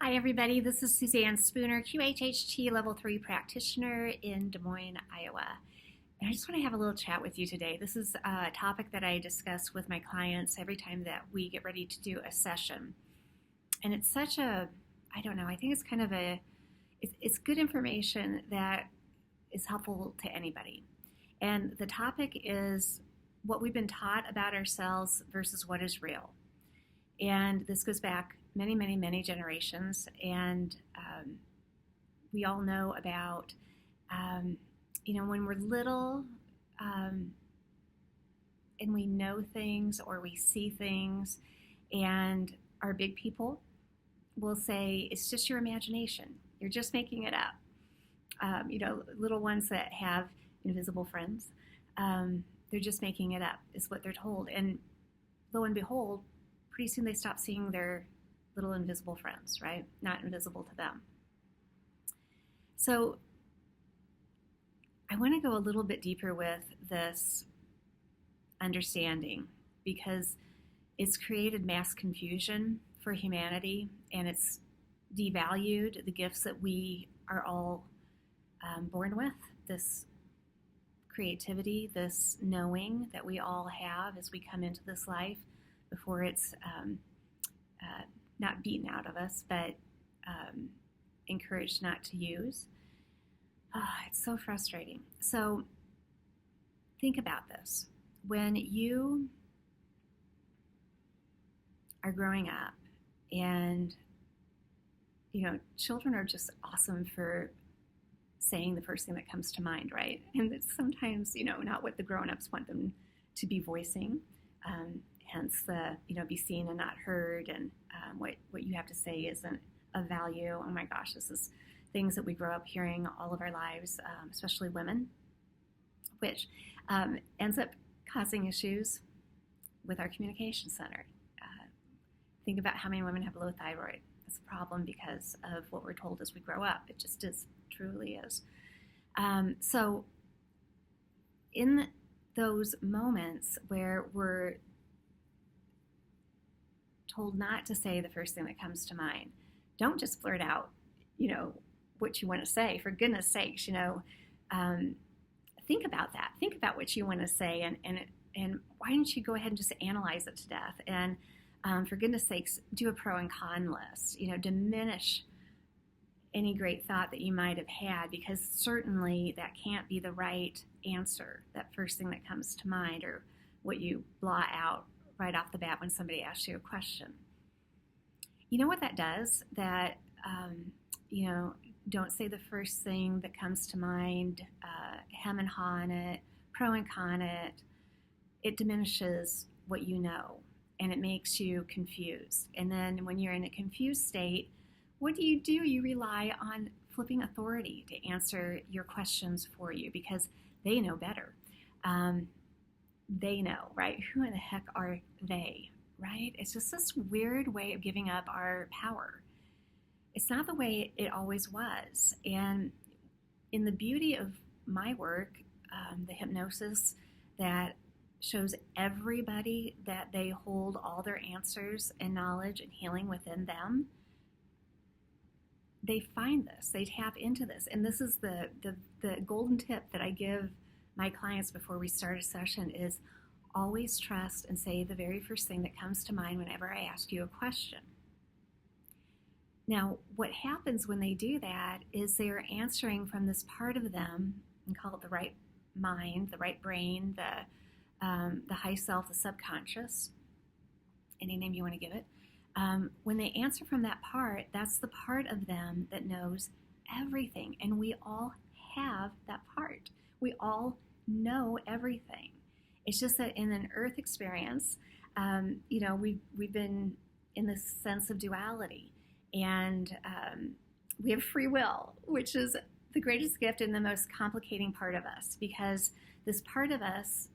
Hi, everybody. This is Suzanne Spooner, QHHT Level 3 practitioner in Des Moines, Iowa. And I just want to have a little chat with you today. This is a topic that I discuss with my clients every time that we get ready to do a session. And it's such a, I don't know, I think it's kind of it's good information that is helpful to anybody. And the topic is what we've been taught about ourselves versus what is real. And this goes back many, many, many generations. And we all know about, when we're little and we know things or we see things, and our big people will say, it's just your imagination. You're just making it up. Little ones that have invisible friends, they're just making it up, is what they're told. And lo and behold, pretty soon they stop seeing their little invisible friends, right? Not invisible to them. So I want to go a little bit deeper with this understanding because it's created mass confusion for humanity, and it's devalued the gifts that we are all born with, this creativity, this knowing that we all have as we come into this life before it's not beaten out of us, but encouraged not to use. It's so frustrating. So think about this. When you are growing up, and children are just awesome for saying the first thing that comes to mind, right? And it's sometimes, not what the grown-ups want them to be voicing. Hence the, be seen and not heard, and what you have to say isn't of value. Oh my gosh, this is things that we grow up hearing all of our lives, especially women, which ends up causing issues with our communication center. Think about how many women have low thyroid. It's a problem because of what we're told as we grow up. It just is, truly is. So in those moments where we're told not to say the first thing that comes to mind, don't just blurt out, what you want to say. For goodness sakes, think about that. Think about what you want to say, and why don't you go ahead and just analyze it to death? And for goodness sakes, do a pro and con list. Diminish any great thought that you might have had, because certainly that can't be the right answer, that first thing that comes to mind, or what you blot out right off the bat when somebody asks you a question. You know what that does? That, don't say the first thing that comes to mind, hem and haw on it, pro and con it. It diminishes what you know, and it makes you confused. And then when you're in a confused state, what do? You rely on flipping authority to answer your questions for you, because they know better. They know, right? Who in the heck are they, right? It's just this weird way of giving up our power. It's not the way it always was. And in the beauty of my work, the hypnosis that shows everybody that they hold all their answers and knowledge and healing within them, they find this, they tap into this. And this is the golden tip that I give my clients before we start a session is always trust and say the very first thing that comes to mind whenever I ask you a question. Now, what happens when they do that is they're answering from this part of them, and call it the right mind, the right brain, the high self, the subconscious, any name you want to give it. When they answer from that part, that's the part of them that knows everything. And we all have that part. We all know everything. It's just that in an earth experience, we've been in this sense of duality. And we have free will, which is the greatest gift and the most complicating part of us, because this part of us,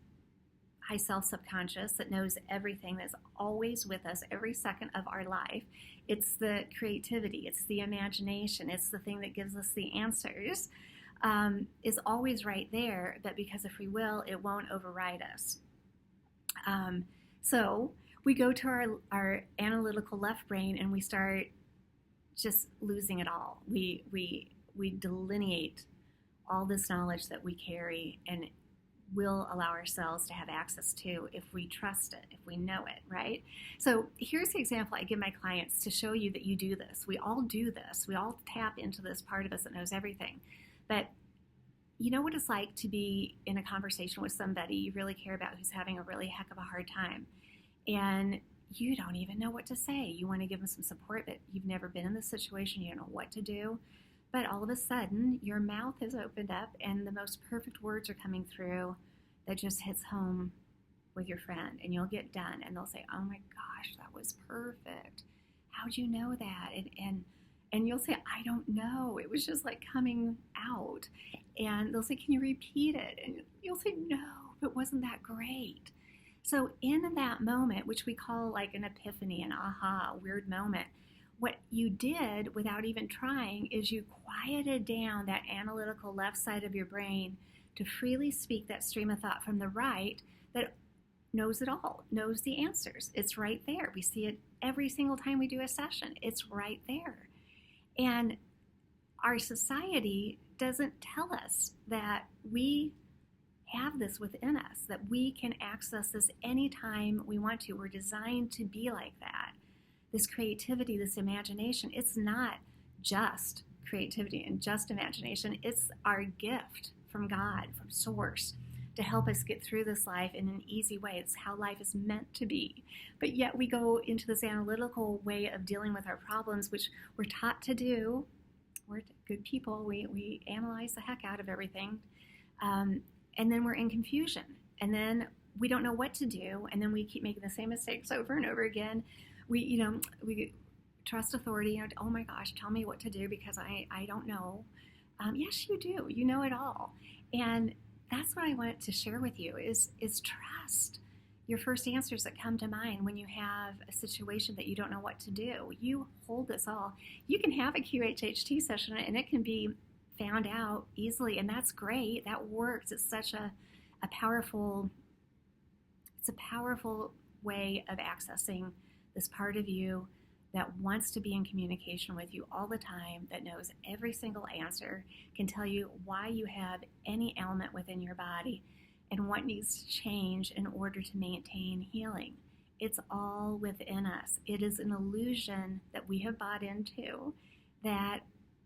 high self subconscious, that knows everything, that's always with us every second of our life. It's the creativity, it's the imagination, it's the thing that gives us the answers, is always right there, but because of free will, it won't override us. So we go to our analytical left brain and we start just losing it all. We delineate all this knowledge that we carry and will allow ourselves to have access to if we trust it, if we know it, right? So here's the example I give my clients to show you that you do this. We all do this. We all tap into this part of us that knows everything. But you know what it's like to be in a conversation with somebody you really care about who's having a really heck of a hard time. And you don't even know what to say. You want to give them some support, but you've never been in this situation. You don't know what to do. But all of a sudden, your mouth has opened up and the most perfect words are coming through that just hits home with your friend. And you'll get done and they'll say, oh my gosh, that was perfect. How'd you know that? And you'll say, I don't know. It was just like coming out. And they'll say, can you repeat it? And you'll say, no, but wasn't that great? So in that moment, which we call like an epiphany, an aha, weird moment, what you did without even trying is you quieted down that analytical left side of your brain to freely speak that stream of thought from the right that knows it all, knows the answers. It's right there. We see it every single time we do a session. It's right there. And our society doesn't tell us that we have this within us, that we can access this anytime we want to. We're designed to be like that. This creativity, this imagination, it's not just creativity and just imagination. It's our gift from God, from Source, to help us get through this life in an easy way. It's how life is meant to be. But yet we go into this analytical way of dealing with our problems, which we're taught to do. We're good people. We analyze the heck out of everything. And then we're in confusion. And then we don't know what to do. And then we keep making the same mistakes over and over again. We trust authority. Oh my gosh, tell me what to do because I don't know. Yes, you do. You know it all. And that's what I wanted to share with you is trust your first answers that come to mind when you have a situation that you don't know what to do. You hold this all. You can have a QHHT session and it can be found out easily, and that's great. That works. It's such a powerful way of accessing this part of you that wants to be in communication with you all the time, that knows every single answer, can tell you why you have any ailment within your body and what needs to change in order to maintain healing. It's all within us. It is an illusion that we have bought into that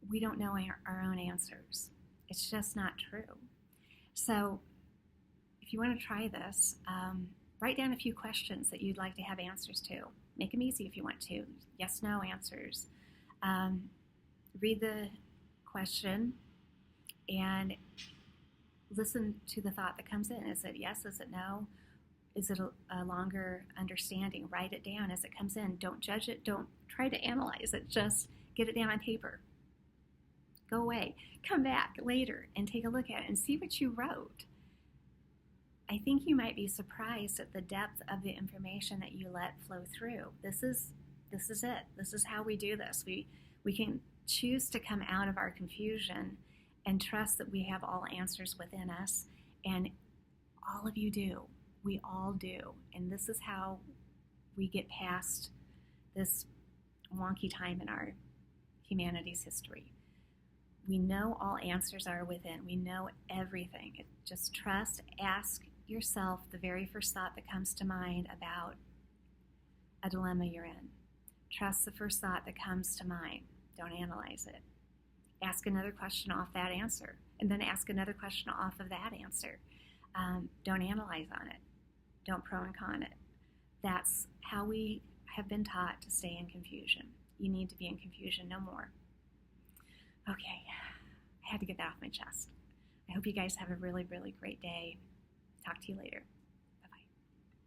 we don't know our own answers. It's just not true. So if you want to try this, write down a few questions that you'd like to have answers to. Make them easy if you want to. Yes, no answers. Read the question and listen to the thought that comes in. Is it yes? Is it no? Is it a longer understanding? Write it down as it comes in. Don't judge it. Don't try to analyze it. Just get it down on paper. Go away. Come back later and take a look at it and see what you wrote. I think you might be surprised at the depth of the information that you let flow through. This is it. This is how we do this. We can choose to come out of our confusion and trust that we have all answers within us. And all of you do. We all do. And this is how we get past this wonky time in our humanity's history. We know all answers are within. We know everything. Just trust, ask yourself the very first thought that comes to mind about a dilemma you're in. Trust the first thought that comes to mind. Don't analyze it. Ask another question off that answer, and then ask another question off of that answer. Don't analyze on it. Don't pro and con it. That's how we have been taught to stay in confusion. You need to be in confusion no more. Okay, I had to get that off my chest. I hope you guys have a really, really great day. Talk to you later.